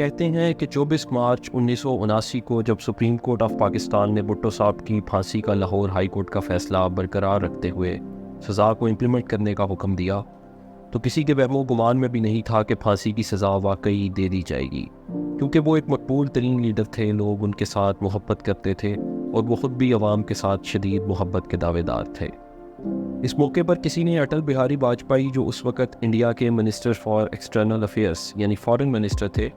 کہتے ہیں کہ 24 مارچ 1979 کو جب سپریم کورٹ آف پاکستان نے بھٹو صاحب کی پھانسی کا لاہور ہائی کورٹ کا فیصلہ برقرار رکھتے ہوئے سزا کو امپلیمنٹ کرنے کا حکم دیا تو کسی کے وہم و گمان میں بھی نہیں تھا کہ پھانسی کی سزا واقعی دے دی جائے گی، کیونکہ وہ ایک مقبول ترین لیڈر تھے، لوگ ان کے ساتھ محبت کرتے تھے اور وہ خود بھی عوام کے ساتھ شدید محبت کے دعوے دار تھے۔ اس موقع پر کسی نے اٹل بہاری واجپئی، جو اس وقت انڈیا کے منسٹر فار ایکسٹرنل افیئرس یعنی فارن منسٹر تھے،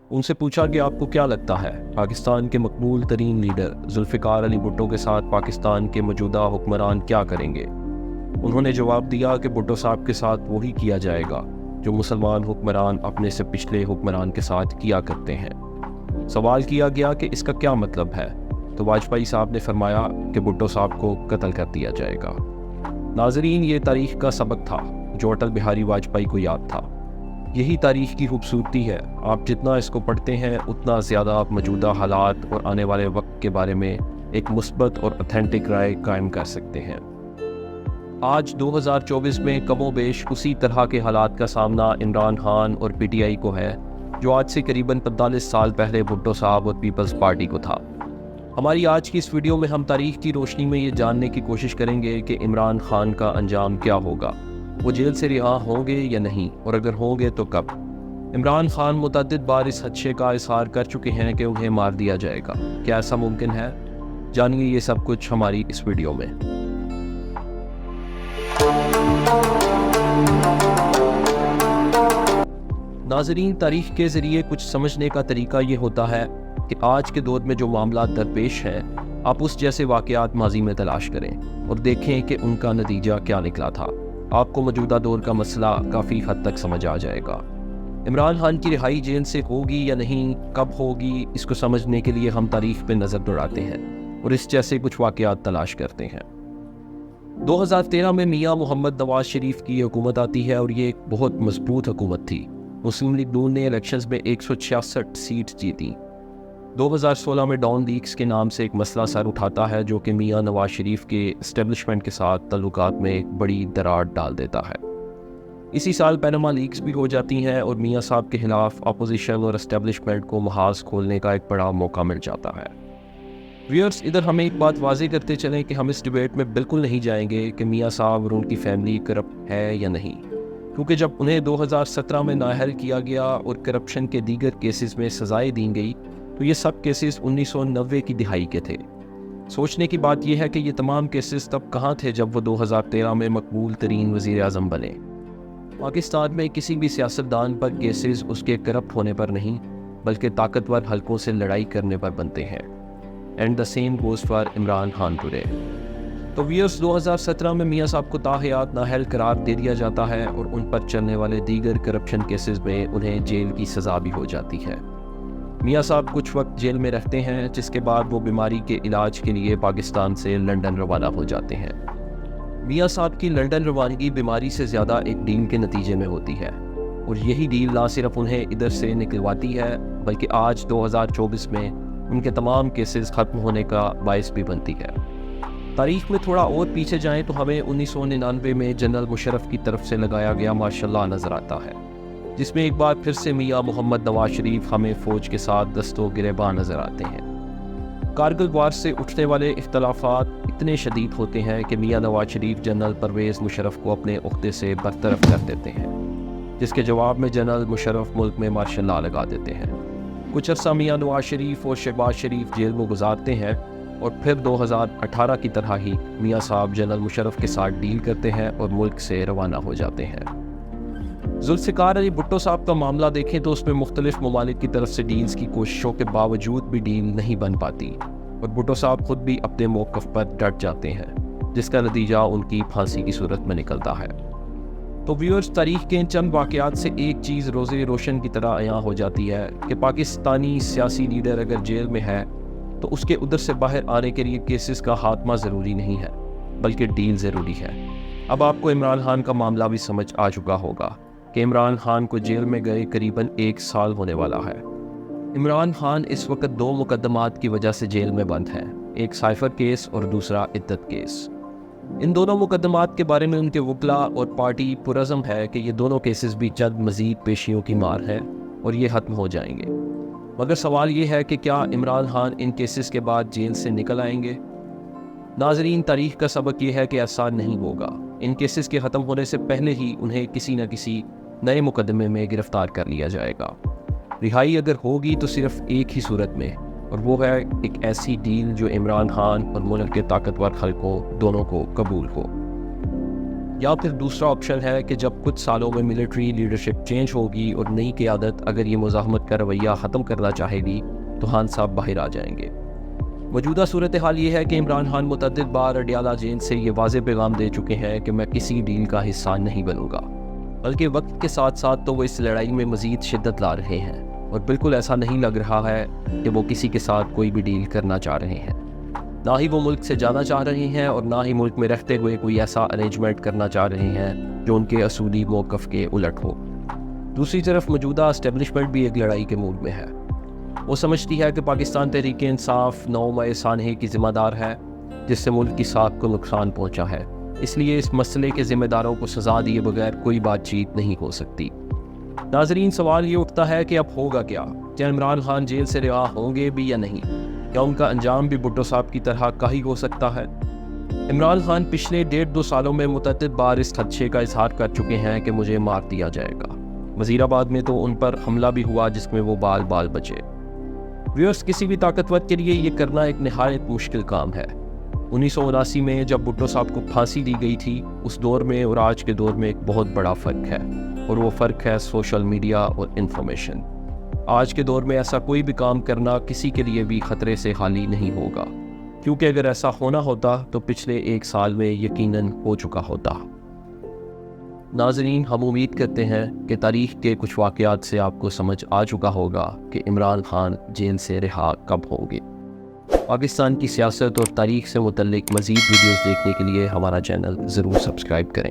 ان سے پوچھا کہ آپ کو کیا لگتا ہے پاکستان کے مقبول ترین لیڈر ذوالفقار علی بھٹو کے ساتھ پاکستان کے موجودہ حکمران کیا کریں گے؟ انہوں نے جواب دیا کہ بھٹو صاحب کے ساتھ وہی کیا جائے گا جو مسلمان حکمران اپنے سے پچھلے حکمران کے ساتھ کیا کرتے ہیں۔ سوال کیا گیا کہ اس کا کیا مطلب ہے، تو واجپئی صاحب نے فرمایا کہ بھٹو صاحب کو قتل کر دیا جائے گا۔ ناظرین، یہ تاریخ کا سبق تھا جو اٹل بہاری واجپئی کو یاد تھا۔ یہی تاریخ کی خوبصورتی ہے، آپ جتنا اس کو پڑھتے ہیں اتنا زیادہ آپ موجودہ حالات اور آنے والے وقت کے بارے میں ایک مثبت اور اتھینٹک رائے قائم کر سکتے ہیں۔ آج 2024 میں کم و بیش اسی طرح کے حالات کا سامنا عمران خان اور پی ٹی آئی کو ہے جو آج سے قریباً 45 سال پہلے بھٹو صاحب اور پیپلز پارٹی کو تھا۔ ہماری آج کی اس ویڈیو میں ہم تاریخ کی روشنی میں یہ جاننے کی کوشش کریں گے کہ عمران خان کا انجام کیا ہوگا، وہ جیل سے رہا ہوں گے یا نہیں، اور اگر ہوں گے تو کب۔ عمران خان متعدد بار اس خدشے کا اظہار کر چکے ہیں کہ انہیں مار دیا جائے گا، کیا ایسا ممکن ہے؟ جانیے یہ سب کچھ ہماری اس ویڈیو میں۔ ناظرین، تاریخ کے ذریعے کچھ سمجھنے کا طریقہ یہ ہوتا ہے کہ آج کے دور میں جو معاملات درپیش ہیں، آپ اس جیسے واقعات ماضی میں تلاش کریں اور دیکھیں کہ ان کا نتیجہ کیا نکلا تھا۔ آپ کو موجودہ دور کا مسئلہ کافی حد تک سمجھ آ جائے گا۔ عمران خان کی رہائی جیل سے ہوگی یا نہیں، کب ہوگی، اس کو سمجھنے کے لیے ہم تاریخ پہ نظر دوڑاتے ہیں اور اس جیسے کچھ واقعات تلاش کرتے ہیں۔ 2013 میں میاں محمد نواز شریف کی حکومت آتی ہے اور یہ ایک بہت مضبوط حکومت تھی۔ مسلم لیگ نون نے الیکشنز میں 166 سیٹ جیتی۔ 2016 میں ڈان لیکس کے نام سے ایک مسئلہ سر اٹھاتا ہے جو کہ میاں نواز شریف کے اسٹیبلشمنٹ کے ساتھ تعلقات میں ایک بڑی دراڑ ڈال دیتا ہے۔ اسی سال پیناما لیکس بھی ہو جاتی ہیں اور میاں صاحب کے خلاف اپوزیشن اور اسٹیبلشمنٹ کو محاذ کھولنے کا ایک بڑا موقع مل جاتا ہے۔ ویئرز، ادھر ہمیں ایک بات واضح کرتے چلیں کہ ہم اس ڈیبیٹ میں بالکل نہیں جائیں گے کہ میاں صاحب اور ان کی فیملی کرپٹ ہے یا نہیں، کیونکہ جب انہیں 2017 میں نااہل کیا گیا اور کرپشن کے دیگر کیسز میں سزائیں دی گئی تو یہ سب کیسز 1990 کی دہائی کے تھے۔ سوچنے کی بات یہ ہے کہ یہ تمام کیسز تب کہاں تھے جب وہ 2013 میں مقبول ترین وزیر اعظم بنے۔ پاکستان میں کسی بھی سیاستدان پر کیسز اس کے کرپٹ ہونے پر نہیں بلکہ طاقتور حلقوں سے لڑائی کرنے پر بنتے ہیں۔ And the same goes for Imran Khan today. تو ویئرز، 2017 میں میاں صاحب کو تاحیات نااہل قرار دے دیا جاتا ہے اور ان پر چلنے والے دیگر کرپشن کیسز میں انہیں جیل کی سزا بھی ہو جاتی ہے۔ میاں صاحب کچھ وقت جیل میں رہتے ہیں، جس کے بعد وہ بیماری کے علاج کے لیے پاکستان سے لندن روانہ ہو جاتے ہیں۔ میاں صاحب کی لندن روانگی بیماری سے زیادہ ایک ڈیل کے نتیجے میں ہوتی ہے، اور یہی ڈیل نہ صرف انہیں ادھر سے نکلواتی ہے بلکہ آج 2024 میں ان کے تمام کیسز ختم ہونے کا باعث بھی بنتی ہے۔ تاریخ میں تھوڑا اور پیچھے جائیں تو ہمیں 1999 میں جنرل مشرف کی طرف سے لگایا گیا مارشل لاء نظر آتا ہے، جس میں ایک بار پھر سے میاں محمد نواز شریف ہمیں فوج کے ساتھ دست و گریباں نظر آتے ہیں۔ کارگل وار سے اٹھنے والے اختلافات اتنے شدید ہوتے ہیں کہ میاں نواز شریف جنرل پرویز مشرف کو اپنے عہدے سے برطرف کر دیتے ہیں، جس کے جواب میں جنرل مشرف ملک میں مارشل لاء لگا دیتے ہیں۔ کچھ عرصہ میاں نواز شریف اور شہباز شریف جیل میں گزارتے ہیں اور پھر 2018 کی طرح ہی میاں صاحب جنرل مشرف کے ساتھ ڈیل کرتے ہیں اور ملک سے روانہ ہو جاتے ہیں۔ ذوالفقار علی بھٹو صاحب کا معاملہ دیکھیں تو اس میں مختلف ممالک کی طرف سے ڈیلز کی کوششوں کے باوجود بھی ڈیل نہیں بن پاتی اور بھٹو صاحب خود بھی اپنے موقف پر ڈٹ جاتے ہیں، جس کا نتیجہ ان کی پھانسی کی صورت میں نکلتا ہے۔ تو ویورز، تاریخ کے ان چند واقعات سے ایک چیز روزے روشن کی طرح عیاں ہو جاتی ہے کہ پاکستانی سیاسی لیڈر اگر جیل میں ہے تو اس کے ادھر سے باہر آنے کے لیے کیسز کا خاتمہ ضروری نہیں ہے بلکہ ڈیل ضروری ہے۔ اب آپ کو عمران خان کا معاملہ بھی سمجھ آ چکا ہوگا کہ عمران خان کو جیل میں گئے قریباً 1 سال ہونے والا ہے۔ عمران خان اس وقت 2 مقدمات کی وجہ سے جیل میں بند ہیں، ایک سائفر کیس اور دوسرا عدت کیس۔ ان دونوں مقدمات کے بارے میں ان کے وکلاء اور پارٹی پرعزم ہے کہ یہ دونوں کیسز بھی چند مزید پیشیوں کی مار ہے اور یہ ختم ہو جائیں گے۔ مگر سوال یہ ہے کہ کیا عمران خان ان کیسز کے بعد جیل سے نکل آئیں گے؟ ناظرین، تاریخ کا سبق یہ ہے کہ آسان نہیں ہوگا۔ ان کیسز کے ختم ہونے سے پہلے ہی انہیں کسی نہ کسی نئے مقدمے میں گرفتار کر لیا جائے گا۔ رہائی اگر ہوگی تو صرف ایک ہی صورت میں، اور وہ ہے ایک ایسی ڈیل جو عمران خان اور ملک کے طاقتور خلقوں دونوں کو قبول ہو، یا پھر دوسرا آپشن ہے کہ جب کچھ سالوں میں ملٹری لیڈرشپ چینج ہوگی اور نئی قیادت اگر یہ مزاحمت کا رویہ ختم کرنا چاہے گی تو خان صاحب باہر آ جائیں گے۔ موجودہ صورتحال یہ ہے کہ عمران خان متعدد بار اڈیالہ جیل سے یہ واضح پیغام دے چکے ہیں کہ میں کسی ڈیل کا حصہ نہیں بنوں گا، بلکہ وقت کے ساتھ ساتھ تو وہ اس لڑائی میں مزید شدت لا رہے ہیں، اور بالکل ایسا نہیں لگ رہا ہے کہ وہ کسی کے ساتھ کوئی بھی ڈیل کرنا چاہ رہے ہیں۔ نہ ہی وہ ملک سے جانا چاہ رہے ہیں اور نہ ہی ملک میں رہتے ہوئے کوئی ایسا ارینجمنٹ کرنا چاہ رہے ہیں جو ان کے اصولی موقف کے الٹ ہو۔ دوسری طرف موجودہ اسٹیبلشمنٹ بھی ایک لڑائی کے موڈ میں ہے۔ وہ سمجھتی ہے کہ پاکستان تحریک انصاف 9 مئی سانحے کی ذمہ دار ہے، جس سے ملک کی ساکھ کو نقصان پہنچا ہے، اس لیے اس مسئلے کے ذمہ داروں کو سزا دیے بغیر کوئی بات چیت نہیں ہو سکتی۔ ناظرین، سوال یہ اٹھتا ہے کہ اب ہوگا کیا عمران خان جیل سے رہا ہوں گے بھی یا نہیں؟ کیا ان کا انجام بھی بھٹو صاحب کی طرح کا ہی ہو سکتا ہے؟ عمران خان پچھلے 1.5-2 سالوں میں متعدد بار اس خدشے کا اظہار کر چکے ہیں کہ مجھے مار دیا جائے گا۔ وزیر آباد میں تو ان پر حملہ بھی ہوا جس میں وہ بال بچے۔ ویورس، کسی بھی طاقتور کے لیے یہ کرنا ایک نہایت مشکل کام ہے۔ 1979 میں جب بھٹو صاحب کو پھانسی دی گئی تھی، اس دور میں اور آج کے دور میں ایک بہت بڑا فرق ہے، اور وہ فرق ہے سوشل میڈیا اور انفارمیشن۔ آج کے دور میں ایسا کوئی بھی کام کرنا کسی کے لیے بھی خطرے سے خالی نہیں ہوگا، کیونکہ اگر ایسا ہونا ہوتا تو پچھلے 1 سال میں یقیناً ہو چکا ہوتا۔ ناظرین، ہم امید کرتے ہیں کہ تاریخ کے کچھ واقعات سے آپ کو سمجھ آ چکا ہوگا کہ عمران خان جیل سے رہا کب ہوں گے۔ پاکستان کی سیاست اور تاریخ سے متعلق مزید ویڈیوز دیکھنے کے لیے ہمارا چینل ضرور سبسکرائب کریں۔